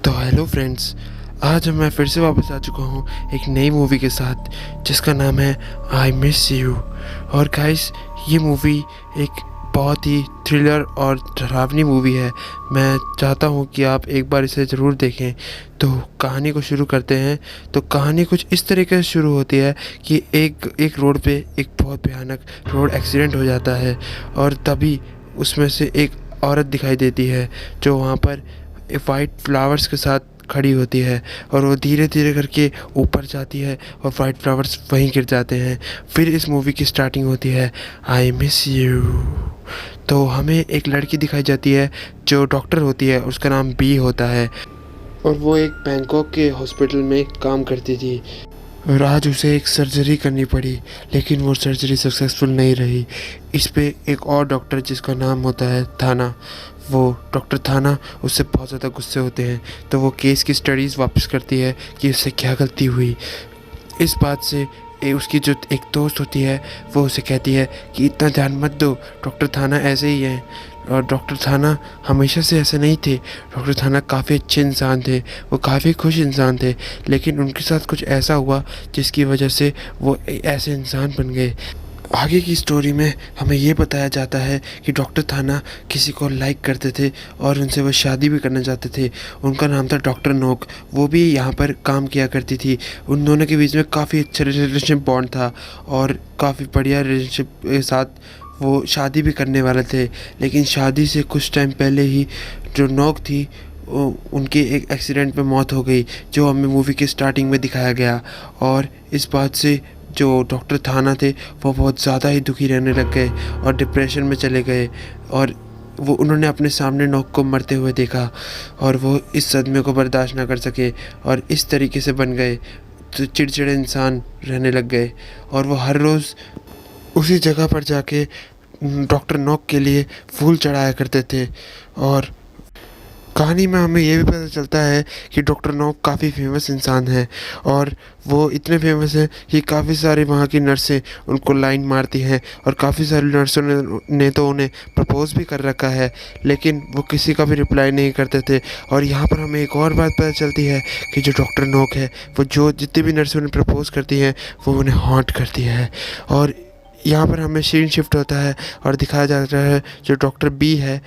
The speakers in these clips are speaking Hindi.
तो हेलो फ्रेंड्स, आज मैं फिर से वापस आ चुका हूँ एक नई मूवी के साथ जिसका नाम है आई मिस यू। और गाइस, ये मूवी एक बहुत ही थ्रिलर और डरावनी मूवी है। मैं चाहता हूँ कि आप एक बार इसे ज़रूर देखें। तो कहानी को शुरू करते हैं। तो कहानी कुछ इस तरीके से शुरू होती है कि एक रोड पे एक बहुत भयानक रोड एक्सीडेंट हो जाता है और तभी उसमें से एक औरत दिखाई देती है जो वहाँ पर वाइट फ्लावर्स के साथ खड़ी होती है और वो धीरे धीरे करके ऊपर जाती है और वाइट फ्लावर्स वहीं गिर जाते हैं। फिर इस मूवी की स्टार्टिंग होती है आई मिस यू। तो हमें एक लड़की दिखाई जाती है जो डॉक्टर होती है, उसका नाम बी होता है और वो एक बैंकॉक के हॉस्पिटल में काम करती थी। और आज उसे एक सर्जरी करनी पड़ी, लेकिन वो सर्जरी सक्सेसफुल नहीं रही। इस पे एक और डॉक्टर जिसका नाम होता है थाना, वो डॉक्टर थाना उससे बहुत ज़्यादा गुस्से होते हैं। तो वो केस की स्टडीज़ वापस करती है कि उससे क्या गलती हुई। इस बात से उसकी जो एक दोस्त होती है वो उसे कहती है कि इतना ध्यान मत दो, डॉक्टर थाना ऐसे ही हैं। और डॉक्टर थाना हमेशा से ऐसे नहीं थे। डॉक्टर थाना काफ़ी अच्छे इंसान थे, वो काफ़ी खुश इंसान थे, लेकिन उनके साथ कुछ ऐसा हुआ जिसकी वजह से वो ऐसे इंसान बन गए। आगे की स्टोरी में हमें ये बताया जाता है कि डॉक्टर थाना किसी को लाइक करते थे और उनसे वो शादी भी करना चाहते थे। उनका नाम था डॉक्टर नोक, वो भी यहाँ पर काम किया करती थी। उन दोनों के बीच में काफ़ी अच्छा रिलेशनशिप बॉन्ड था और काफ़ी बढ़िया रिलेशनशिप के साथ वो शादी भी करने वाले थे। लेकिन शादी से कुछ टाइम पहले ही जो नोक थी उनके एक एक्सीडेंट में मौत हो गई, जो हमें मूवी के स्टार्टिंग में दिखाया गया। और इस बात से जो डॉक्टर थाना थे वो बहुत ज़्यादा ही दुखी रहने लग गए और डिप्रेशन में चले गए। और वो उन्होंने अपने सामने नोक को मरते हुए देखा और वो इस सदमे को बर्दाश्त ना कर सके और इस तरीके से बन गए, तो चिड़चिड़े इंसान रहने लग गए। और वो हर रोज़ उसी जगह पर जाके डॉक्टर नोक के लिए फूल चढ़ाया करते थे। और कहानी में हमें ये भी पता चलता है कि डॉक्टर नोक काफ़ी फेमस इंसान है और वो इतने फेमस हैं कि काफ़ी सारी वहाँ की नर्सें उनको लाइन मारती हैं और काफ़ी सारी नर्सों ने तो उन्हें प्रपोज़ भी कर रखा है, लेकिन वो किसी का भी रिप्लाई नहीं करते थे। और यहाँ पर हमें एक और बात पता चलती है कि जो डॉक्टर नोक है वो जो जितनी भी नर्सें उन्हें प्रपोज़ करती हैं वो उन्हें हॉन्ट करती है। और यहाँ पर हमें सीन शिफ्ट होता है और दिखाया जाता है जो डॉक्टर बी है।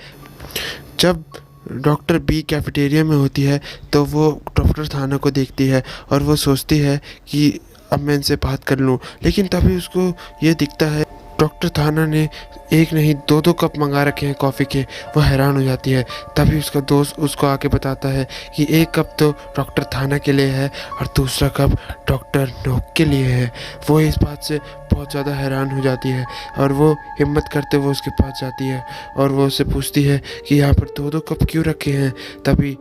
जब डॉक्टर बी कैफेटेरिया में होती है तो वो डॉक्टर थाना को देखती है और वो सोचती है कि अब मैं इनसे बात कर लूँ, लेकिन तभी उसको ये दिखता है डॉक्टर थाना ने एक नहीं दो दो कप मंगा रखे हैं कॉफ़ी के। वो हैरान हो जाती है। तभी उसका दोस्त उसको आके बताता है कि एक कप तो डॉक्टर थाना के लिए है और दूसरा कप डॉक्टर नोक के लिए है। वो इस बात से बहुत ज़्यादा हैरान हो जाती है और वो हिम्मत करते हुए उसके पास जाती है और वो उससे पूछती है कि यहाँ पर दो दो कप क्यों रखे हैं। तभी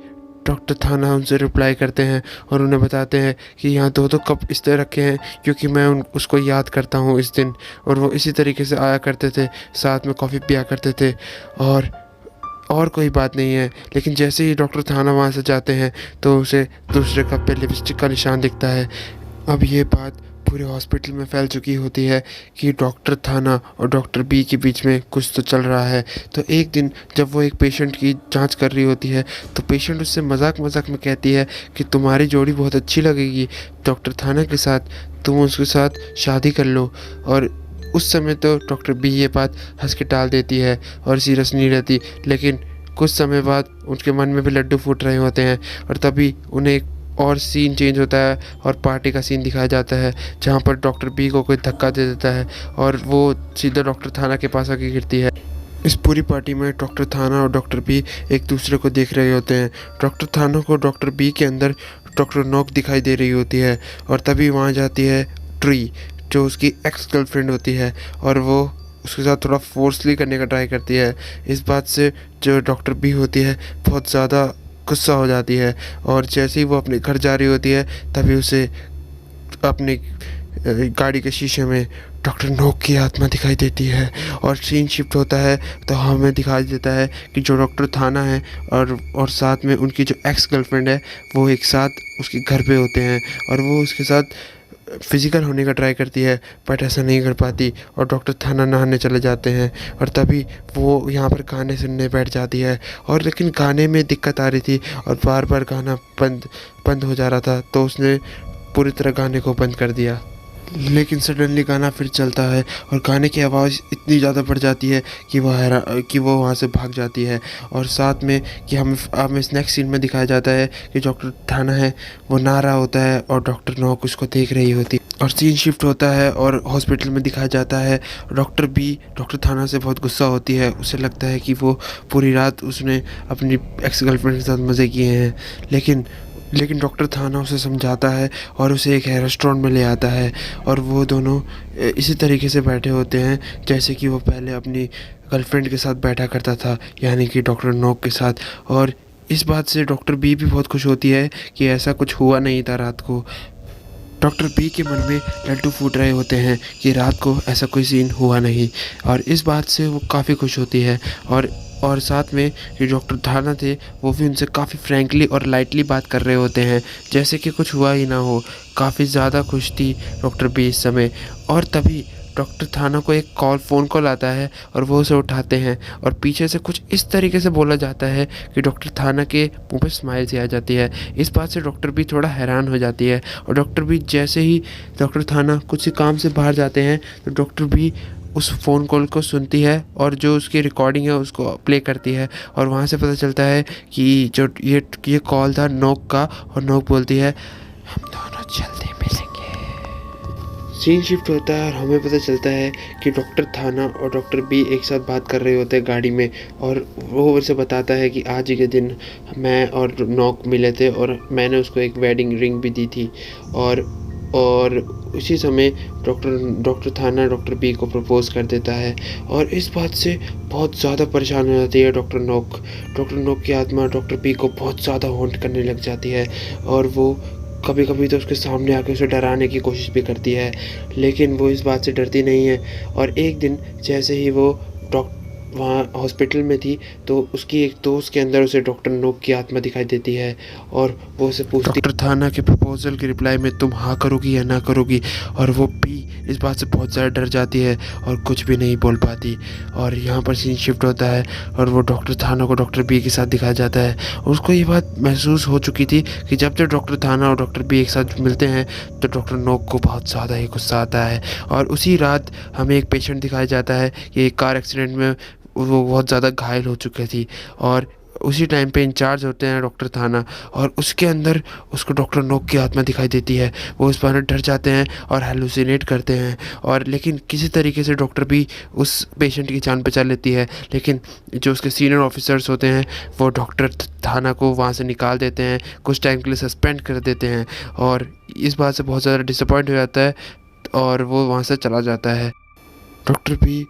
डॉक्टर थाना उनसे रिप्लाई करते हैं और उन्हें बताते हैं कि यहाँ दो दो कप इसलिए रखे हैं क्योंकि मैं उसको याद करता हूँ इस दिन। और वो इसी तरीके से आया करते थे, साथ में कॉफ़ी पिया करते थे और कोई बात नहीं है। लेकिन जैसे ही डॉक्टर थाना वहाँ से जाते हैं तो उसे दूसरे कप पे लिपस्टिक का निशान दिखता है। अब ये बात पूरे हॉस्पिटल में फैल चुकी होती है कि डॉक्टर थाना और डॉक्टर बी के बीच में कुछ तो चल रहा है। तो एक दिन जब वो एक पेशेंट की जांच कर रही होती है तो पेशेंट उससे मजाक मजाक में कहती है कि तुम्हारी जोड़ी बहुत अच्छी लगेगी डॉक्टर थाना के साथ, तुम उसके साथ शादी कर लो। और उस समय तो डॉक्टर बी ये बात हंस के टाल देती है और सीरियस नहीं रहती, लेकिन कुछ समय बाद उनके मन में भी लड्डू फूट रहे होते हैं। और तभी उन्हें एक और सीन चेंज होता है और पार्टी का सीन दिखाया जाता है जहाँ पर डॉक्टर बी को कोई धक्का दे देता है और वो सीधा डॉक्टर थाना के पास आके गिरती है। इस पूरी पार्टी में डॉक्टर थाना और डॉक्टर बी एक दूसरे को देख रहे होते हैं। डॉक्टर थाना को डॉक्टर बी के अंदर डॉक्टर नोक दिखाई दे रही होती है और तभी वहाँ जाती है ट्री, जो उसकी एक्स गर्लफ्रेंड होती है, और वो उसके साथ थोड़ा फोर्सली करने का ट्राई करती है। इस बात से जो डॉक्टर बी होती है बहुत ज़्यादा गुस्सा हो जाती है और जैसे ही वो अपने घर जा रही होती है तभी उसे अपनी गाड़ी के शीशे में डॉक्टर नोक की आत्मा दिखाई देती है। और सीन शिफ्ट होता है तो हमें दिखाई देता है कि जो डॉक्टर थाना है और साथ में उनकी जो एक्स गर्लफ्रेंड है वो एक साथ उसके घर पे होते हैं और वो उसके साथ फिज़िकल होने का ट्राई करती है, बट ऐसा नहीं कर पाती और डॉक्टर थाना नहाने चले जाते हैं। और तभी वो यहाँ पर गाने सुनने बैठ जाती है, और लेकिन गाने में दिक्कत आ रही थी और बार बार गाना बंद बंद हो जा रहा था, तो उसने पूरी तरह गाने को बंद कर दिया। लेकिन सडनली गाना फिर चलता है और गाने की आवाज़ इतनी ज़्यादा बढ़ जाती है कि वो वहाँ से भाग जाती है। और साथ में कि हमें नेक्स्ट सीन में दिखाया जाता है कि डॉक्टर थाना है वो नहा रहा होता है और डॉक्टर नॉक उसको देख रही होती है। और सीन शिफ्ट होता है और हॉस्पिटल में दिखाया जाता है डॉक्टर थाना से बहुत गुस्सा होती है। उसे लगता है कि वो पूरी रात उसने अपनी एक्स गर्लफ्रेंड के साथ मज़े किए हैं, लेकिन डॉक्टर थाना उसे समझाता है और उसे एक रेस्टोरेंट में ले आता है। और वो दोनों इसी तरीके से बैठे होते हैं जैसे कि वो पहले अपनी गर्लफ्रेंड के साथ बैठा करता था, यानी कि डॉक्टर नॉक के साथ। और इस बात से डॉक्टर बी भी बहुत खुश होती है कि ऐसा कुछ हुआ नहीं था रात को। डॉक्टर बी के मन में लड्डू फूट रहे होते हैं कि रात को ऐसा कोई सीन हुआ नहीं, और इस बात से वो काफ़ी खुश होती है। और साथ में जो डॉक्टर थाना थे वो भी उनसे काफ़ी फ्रैंकली और लाइटली बात कर रहे होते हैं जैसे कि कुछ हुआ ही ना हो। काफ़ी ज़्यादा खुश थी डॉक्टर बी इस समय। और तभी डॉक्टर थाना को एक फ़ोन कॉल आता है और वो उसे उठाते हैं, और पीछे से कुछ इस तरीके से बोला जाता है कि डॉक्टर थाना के मुंह पे स्माइल सी आ जाती है। इस बात से डॉक्टर भी थोड़ा हैरान हो जाती है, और डॉक्टर भी जैसे ही डॉक्टर थाना कुछ काम से बाहर जाते हैं तो डॉक्टर भी उस फ़ोन कॉल को सुनती है और जो उसकी रिकॉर्डिंग है उसको प्ले करती है। और वहाँ से पता चलता है कि जो ये कॉल था नोक का, और नोक बोलती है हम दोनों जल्दी मिलेंगे। सीन शिफ्ट होता है और हमें पता चलता है कि डॉक्टर थाना और डॉक्टर बी एक साथ बात कर रहे होते हैं गाड़ी में, और वो उसे बताता है कि आज ही के दिन मैं और नॉक मिले थे और मैंने उसको एक वेडिंग रिंग भी दी थी। और उसी समय डॉक्टर थाना डॉक्टर बी को प्रपोज़ कर देता है। और इस बात से बहुत ज़्यादा परेशान हो जाती है डॉक्टर नॉक की आत्मा डॉक्टर बी को बहुत ज़्यादा हॉन्ट करने लग जाती है, और वो कभी कभी तो उसके सामने आके उसे डराने की कोशिश भी करती है, लेकिन वो इस बात से डरती नहीं है। और एक दिन जैसे ही वो वहाँ हॉस्पिटल में थी तो उसकी एक दोस्त के अंदर उसे डॉक्टर नोक की आत्मा दिखाई देती है, और वो उसे पूछती डॉक्टर थाना के प्रपोजल के रिप्लाई में तुम हाँ करोगी या ना करोगी। और वो भी इस बात से बहुत ज़्यादा डर जाती है और कुछ भी नहीं बोल पाती। और यहाँ पर सीन शिफ्ट होता है और वो डॉक्टर थाना को डॉक्टर बी के साथ दिखाया जाता है। उसको ये बात महसूस हो चुकी थी कि जब जब डॉक्टर थाना और डॉक्टर बी एक साथ मिलते हैं तो डॉक्टर नोक को बहुत ज़्यादा ही गुस्सा आता है। और उसी रात हमें एक पेशेंट दिखाया जाता है कि एक कार एक्सीडेंट में वो बहुत ज़्यादा घायल हो चुकी थी, और उसी टाइम पे इंचार्ज होते हैं डॉक्टर थाना, और उसके अंदर उसको डॉक्टर नोक की आत्मा दिखाई देती है। वो उस पर डर जाते हैं और हेलुसिनेट करते हैं, और लेकिन किसी तरीके से डॉक्टर भी उस पेशेंट की जान बचा लेती है। लेकिन जो उसके सीनियर ऑफिसर्स होते हैं वो डॉक्टर थाना को वहाँ से निकाल देते हैं, कुछ टाइम के लिए सस्पेंड कर देते हैं, और इस बात से बहुत ज़्यादा डिसअपॉइंट हो जाता है और वो वहाँ से चला जाता है। डॉक्टर भी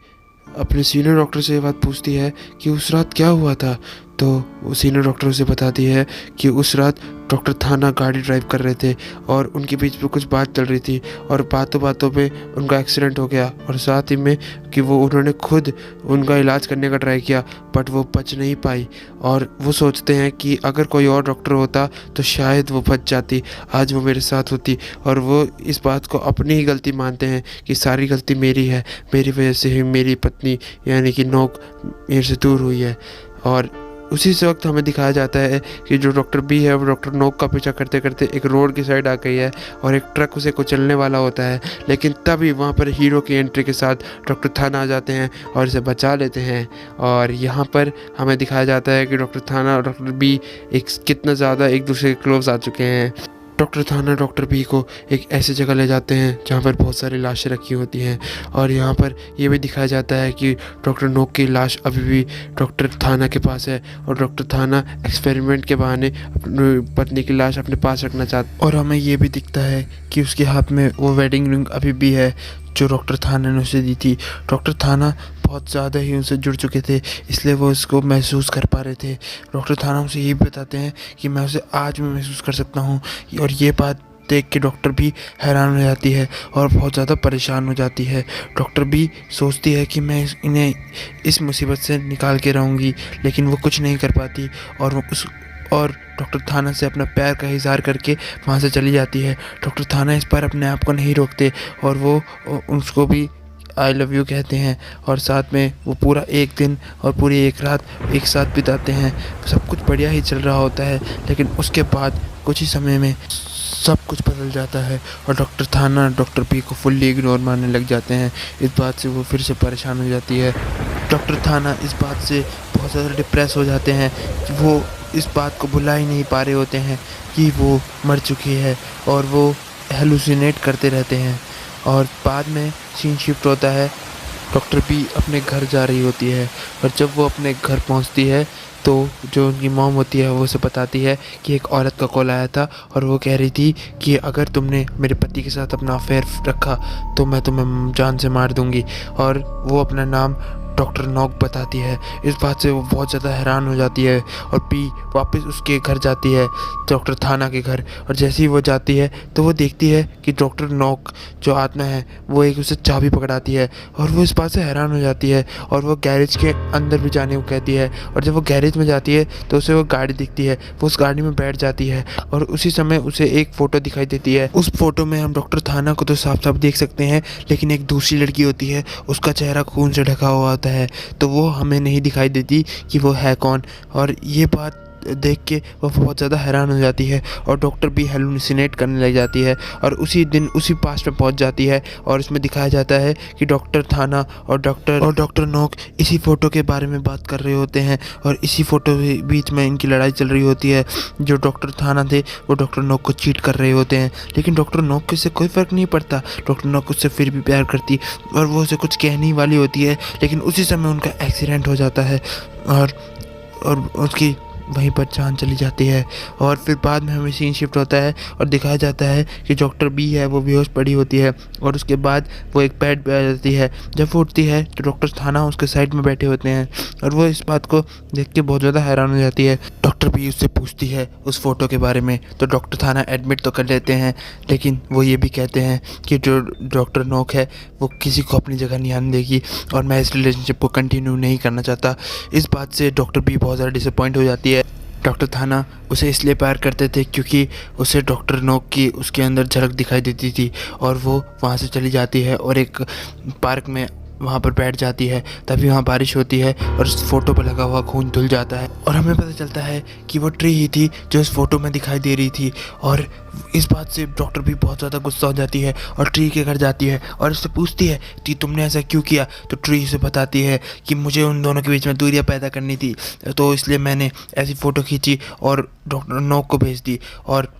अपने सीनियर डॉक्टर से ये बात पूछती है कि उस रात क्या हुआ था, तो वो सीनियर डॉक्टर उसे बताती है कि उस रात डॉक्टर थाना गाड़ी ड्राइव कर रहे थे और उनके बीच में कुछ बात चल रही थी, और बातों बातों में उनका एक्सीडेंट हो गया, और साथ ही में कि उन्होंने खुद उनका इलाज करने का ट्राई किया बट वो बच नहीं पाई। और वो सोचते हैं कि अगर कोई और डॉक्टर होता तो शायद वो बच जाती, आज वो मेरे साथ होती। और वो इस बात को अपनी ही गलती मानते हैं कि सारी गलती मेरी है, मेरी वजह से ही मेरी पत्नी यानी कि नोक मेरे से दूर हुई है। और उसी से वक्त हमें दिखाया जाता है कि जो डॉक्टर बी है वो डॉक्टर नोक का पीछा करते करते एक रोड की साइड आ गई है और एक ट्रक उसे कुचलने वाला होता है, लेकिन तभी वहाँ पर हीरो की एंट्री के साथ डॉक्टर थाना आ जाते हैं और इसे बचा लेते हैं। और यहाँ पर हमें दिखाया जाता है कि डॉक्टर थाना और डॉक्टर बी कितना ज़्यादा एक दूसरे के क्लोज आ चुके हैं। डॉक्टर थाना डॉक्टर बी को एक ऐसी जगह ले जाते हैं जहाँ पर बहुत सारी लाशें रखी होती हैं, और यहाँ पर ये भी दिखाया जाता है कि डॉक्टर नोक की लाश अभी भी डॉक्टर थाना के पास है, और डॉक्टर थाना एक्सपेरिमेंट के बहाने अपनी पत्नी की लाश अपने पास रखना चाहता। और हमें ये भी दिखता है कि उसके हाथ में वो वेडिंग रिंग अभी भी है जो डॉक्टर थाना ने उसे दी थी। डॉक्टर थाना बहुत ज़्यादा ही उनसे जुड़ चुके थे, इसलिए वो इसको महसूस कर पा रहे थे। डॉक्टर थाना उसे ये भी बताते हैं कि मैं उसे आज भी महसूस कर सकता हूँ, और ये बात देख के डॉक्टर भी हैरान हो जाती है और बहुत ज़्यादा परेशान हो जाती है। डॉक्टर भी सोचती है कि मैं इन्हें इस मुसीबत से निकाल के रहूँगी, लेकिन वो कुछ नहीं कर पाती, और डॉक्टर थाना से अपना प्यार का इजहार करके वहाँ से चली जाती है। डॉक्टर थाना इस पर अपने आप को नहीं रोकते और वो उसको भी आई लव यू कहते हैं और साथ में वो पूरा एक दिन और पूरी एक रात एक साथ बिताते हैं। सब कुछ बढ़िया ही चल रहा होता है, लेकिन उसके बाद कुछ ही समय में सब कुछ बदल जाता है और डॉक्टर थाना डॉक्टर पी को फुल्ली इग्नोर मारने लग जाते हैं। इस बात से वो फिर से परेशान हो जाती है। डॉक्टर थाना इस बात से बहुत ज़्यादा डिप्रेस हो जाते हैं कि वो इस बात को भुला ही नहीं पा रहे होते हैं कि वो मर चुकी है और वो हेलुसिनेट करते रहते हैं। और बाद में सीन शिफ्ट होता है, डॉक्टर पी अपने घर जा रही होती है और जब वो अपने घर पहुंचती है तो जो उनकी मॉम होती है वो उसे बताती है कि एक औरत का कॉल आया था और वो कह रही थी कि अगर तुमने मेरे पति के साथ अपना अफेयर रखा तो मैं तुम्हें जान से मार दूंगी। और वो अपना नाम डॉक्टर नॉक बताती है। इस बात से वो बहुत ज़्यादा हैरान हो जाती है और पी वापस उसके घर जाती है, डॉक्टर थाना के घर। और जैसे ही वो जाती है तो वो देखती है कि डॉक्टर नॉक जो आत्मा है वो एक उसे चाबी पकड़ाती है और वो इस बात से हैरान हो जाती है और वो गैरेज के अंदर भी जाने को कहती है। और जब वो गैरेज में जाती है तो उसे वो गाड़ी दिखती है, वो उस गाड़ी में बैठ जाती है और उसी समय उसे एक फ़ोटो दिखाई देती है। उस फोटो में हम डॉक्टर थाना को तो साफ साफ देख सकते हैं, लेकिन एक दूसरी लड़की होती है, उसका चेहरा खून से ढका हुआ होता है, तो वो हमें नहीं दिखाई देती कि वो है कौन। और ये बात देख के वो बहुत ज़्यादा हैरान हो जाती है और डॉक्टर भी हेलुसिनेट करने लग जाती है और उसी दिन उसी पास्ट में पहुंच जाती है। और इसमें दिखाया जाता है कि डॉक्टर थाना और डॉक्टर नॉक इसी फ़ोटो के बारे में बात कर रहे होते हैं और इसी फ़ोटो के बीच में इनकी लड़ाई चल रही होती है। जो डॉक्टर थाना थे वो डॉक्टर नॉक को चीट कर रहे होते हैं, लेकिन डॉक्टर नॉक को इससे कोई फ़र्क नहीं पड़ता। डॉक्टर नॉक उससे फिर भी प्यार करती और वो उसे कुछ कहने ही वाली होती है, लेकिन उसी समय उनका एक्सीडेंट हो जाता है और उसकी वहीं पर जान चली जाती है। और फिर बाद में हमें सीन शिफ्ट होता है और दिखाया जाता है कि डॉक्टर बी है वो बेहोश पड़ी होती है और उसके बाद वो एक बेड पे आ जाती है। जब वो उठती है तो डॉक्टर थाना उसके साइड में बैठे होते हैं और वो इस बात को देख के बहुत ज़्यादा हैरान हो जाती है। डॉक्टर बी उससे पूछती है उस फ़ोटो के बारे में, तो डॉक्टर थाना एडमिट तो कर लेते हैं, लेकिन वो ये भी कहते हैं कि जो डॉक्टर नॉक है वो किसी को अपनी जगह नहीं आने देगी और मैं इस रिलेशनशिप को कंटिन्यू नहीं करना चाहता। इस बात से डॉक्टर बी बहुत ज़्यादा डिसअपॉइंट हो जाती है। डॉक्टर थाना उसे इसलिए प्यार करते थे क्योंकि उसे डॉक्टर नॉक की उसके अंदर झलक दिखाई देती थी और वो वहाँ से चली जाती है और एक पार्क में वहाँ पर बैठ जाती है। तभी वहाँ बारिश होती है और उस फोटो पर लगा हुआ खून धुल जाता है और हमें पता चलता है कि वो ट्री ही थी जो इस फोटो में दिखाई दे रही थी। और इस बात से डॉक्टर भी बहुत ज़्यादा गुस्सा हो जाती है और ट्री के घर जाती है और उससे पूछती है कि तुमने ऐसा क्यों किया। तो ट्री से बताती है कि मुझे उन दोनों के बीच में दूरियां पैदा करनी थी, तो इसलिए मैंने ऐसी फ़ोटो खींची और डॉक्टर नॉक को भेज दी। और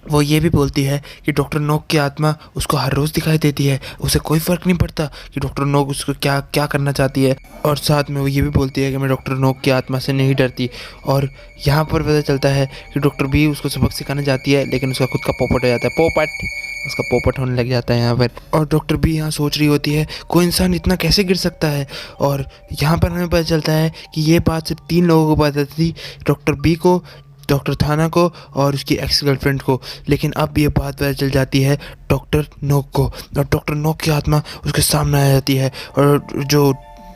वो ये भी बोलती है कि डॉक्टर नॉक की आत्मा उसको हर रोज़ दिखाई देती है, उसे कोई फ़र्क नहीं पड़ता कि डॉक्टर नॉक उसको क्या क्या करना चाहती है। और साथ में वो ये भी बोलती है कि मैं डॉक्टर नॉक की आत्मा से नहीं डरती। और यहाँ पर पता चलता है कि डॉक्टर बी उसको सबक सिखाने जाती है, लेकिन उसका खुद का पोपट हो जाता है, उसका पोपट होने लग जाता है यहाँ पर। और डॉक्टर बी यहाँ सोच रही होती है कोई इंसान इतना कैसे गिर सकता है। और यहाँ पर हमें पता चलता है कि ये बात सिर्फ 3 लोगों को पता थी, डॉक्टर बी को, डॉक्टर थाना को और उसकी एक्स गर्लफ्रेंड को। लेकिन अब ये बात पता चल जाती है डॉक्टर नॉक को और डॉक्टर नॉक की आत्मा उसके सामने आ जाती है और जो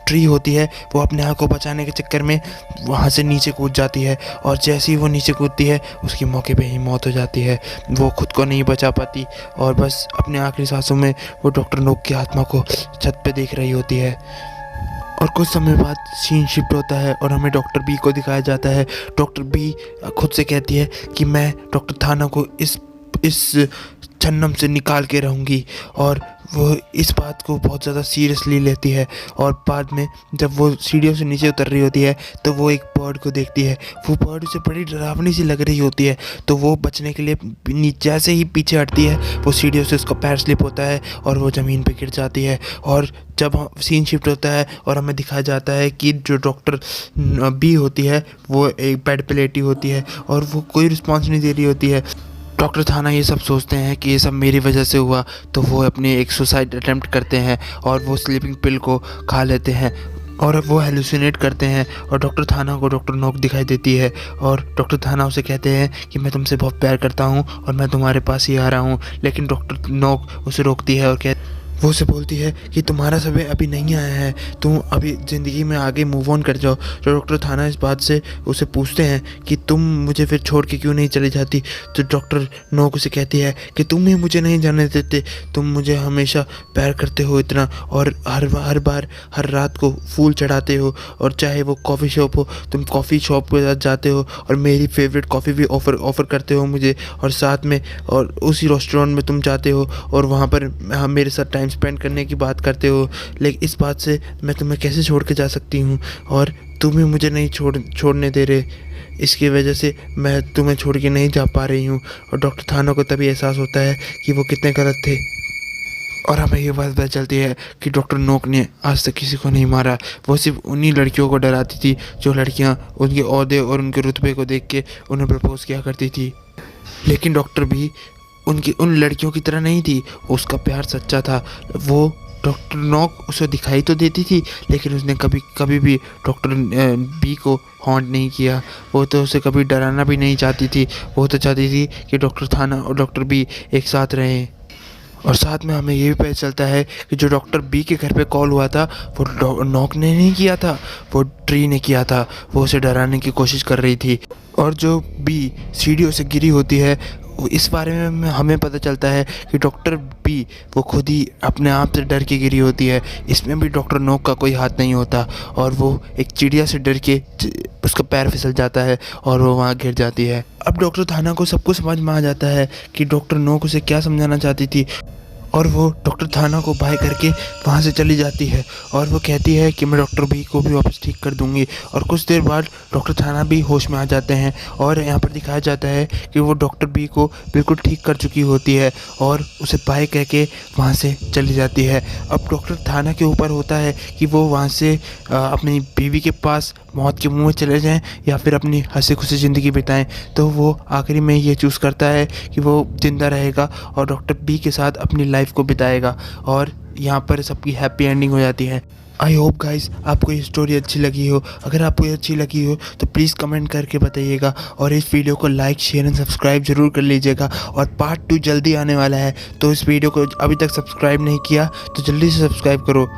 ट्री होती है वो अपने आप को बचाने के चक्कर में वहाँ से नीचे कूद जाती है और जैसे ही वो नीचे कूदती है उसकी मौके पे ही मौत हो जाती है। वो खुद को नहीं बचा पाती और बस अपने आखिरी सांसों में वो डॉक्टर नॉक की आत्मा को छत पे देख रही होती है। और कुछ समय बाद सीन शिफ्ट होता है और हमें डॉक्टर बी को दिखाया जाता है। डॉक्टर बी खुद से कहती है कि मैं डॉक्टर थाना को इस जहन्नम से निकाल के रहूँगी और वो इस बात को बहुत ज़्यादा सीरियसली लेती है। और बाद में जब वो सीढ़ियों से नीचे उतर रही होती है तो वो एक बर्ड को देखती है। वो बर्ड उसे बड़ी डरावनी सी लग रही होती है, तो वो बचने के लिए जैसे ही पीछे हटती है वो सीढ़ियों से उसका पैर स्लिप होता है और वो ज़मीन पे गिर जाती है। और जब सीन शिफ्ट होता है और हमें दिखाया जाता है कि जो डॉक्टर बी होती है वो एक बेड पे लेटी होती है और वो कोई रिस्पॉन्स नहीं दे रही होती है। डॉक्टर थाना ये सब सोचते हैं कि ये सब मेरी वजह से हुआ, तो वो अपनी एक सुसाइड अटेम्प्ट करते हैं और वो स्लीपिंग पिल को खा लेते हैं और वो हेलुसिनेट करते हैं। और डॉक्टर थाना को डॉक्टर नॉक दिखाई देती है और डॉक्टर थाना उसे कहते हैं कि मैं तुमसे बहुत प्यार करता हूँ और मैं तुम्हारे पास ही आ रहा हूँ। लेकिन डॉक्टर नॉक उसे रोकती है और वो उसे बोलती है कि तुम्हारा समय अभी नहीं आया है, तुम अभी ज़िंदगी में आगे मूव ऑन कर जाओ। तो डॉक्टर थाना इस बात से उसे पूछते हैं कि तुम मुझे फिर छोड़ के क्यों नहीं चली जाती। तो डॉक्टर नोक उसे कहती है कि तुम ही मुझे नहीं जाने देते, तुम मुझे हमेशा प्यार करते हो इतना, और हर बार हर रात को फूल चढ़ाते हो, और चाहे वो कॉफ़ी शॉप हो, तुम कॉफ़ी शॉप के साथ जाते हो और मेरी फेवरेट कॉफ़ी भी ऑफ़र करते हो मुझे, और साथ में और उसी रेस्टोरेंट में तुम जाते हो और वहाँ पर हम मेरे साथ टाइम स्पेंड करने की बात करते हो। लेकिन इस बात से मैं तुम्हें कैसे छोड़ के जा सकती हूँ, और तुम ही मुझे नहीं छोड़ने दे रहे, इसकी वजह से मैं तुम्हें छोड़ के नहीं जा पा रही हूँ। और डॉक्टर थाना को तभी एहसास होता है कि वो कितने गलत थे, और हमें ये बात पता चलती है कि डॉक्टर नोक ने आज तक किसी को नहीं मारा। वो सिर्फ उन्हीं लड़कियों को डराती थी जो लड़कियां उनके ओहदे और उनके रुतबे को देख के उन्हें प्रपोज किया करती थी। लेकिन डॉक्टर भी उन लड़कियों की तरह नहीं थी, उसका प्यार सच्चा था। वो डॉक्टर नोक उसे दिखाई तो देती थी, लेकिन उसने कभी भी डॉक्टर बी को हॉन्ट नहीं किया। वो तो उसे कभी डराना भी नहीं चाहती थी, वो तो चाहती थी कि डॉक्टर थाना और डॉक्टर बी एक साथ रहें। और साथ में हमें ये भी पता चलता है कि जो डॉक्टर बी के घर पे कॉल हुआ था वो नॉक ने नहीं किया था, वो ट्री ने किया था। वो उसे डराने की कोशिश कर रही थी। और जो बी सीढ़ियों से गिरी होती है, इस बारे में हमें पता चलता है कि डॉक्टर बी वो खुद ही अपने आप से डर के गिरी होती है। इसमें भी डॉक्टर नोक का कोई हाथ नहीं होता, और वो एक चिड़िया से डर के उसका पैर फिसल जाता है और वो वहाँ गिर जाती है। अब डॉक्टर थाना को सब कुछ समझ में आ जाता है कि डॉक्टर नोक उसे क्या समझाना चाहती थी, और वो डॉक्टर थाना को बाय करके वहाँ से चली जाती है। और वो कहती है कि मैं डॉक्टर बी को भी वापस ठीक कर दूंगी। और कुछ देर बाद डॉक्टर थाना भी होश में आ जाते हैं, और यहाँ पर दिखाया जाता है कि वो डॉक्टर बी को बिल्कुल ठीक कर चुकी होती है और उसे बाय कह के वहाँ से चली जाती है। अब डॉक्टर थाना के ऊपर होता है कि वो वहाँ से अपनी बीवी के पास मौत के मुंह में चले जाएं या फिर अपनी हंसी खुशी ज़िंदगी बिताएं। तो वो आखिरी में ये चूज़ करता है कि वो ज़िंदा रहेगा और डॉक्टर बी के साथ अपनी लाइफ को बिताएगा, और यहाँ पर सबकी हैप्पी एंडिंग हो जाती है। आई होप गाइस आपको ये स्टोरी अच्छी लगी हो। अगर आपको ये अच्छी लगी हो तो प्लीज़ कमेंट करके बताइएगा, और इस वीडियो को लाइक शेयर एंड सब्सक्राइब ज़रूर कर लीजिएगा। और पार्ट 2 जल्दी आने वाला है, तो इस वीडियो को अभी तक सब्सक्राइब नहीं किया तो जल्दी से सब्सक्राइब करो,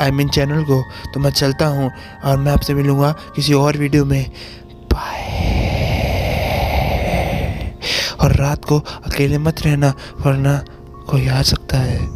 आई मीन चैनल को। तो मैं चलता हूँ और मैं आपसे मिलूँगा किसी और वीडियो में। बाय। और रात को अकेले मत रहना, वरना कोई आ सकता है।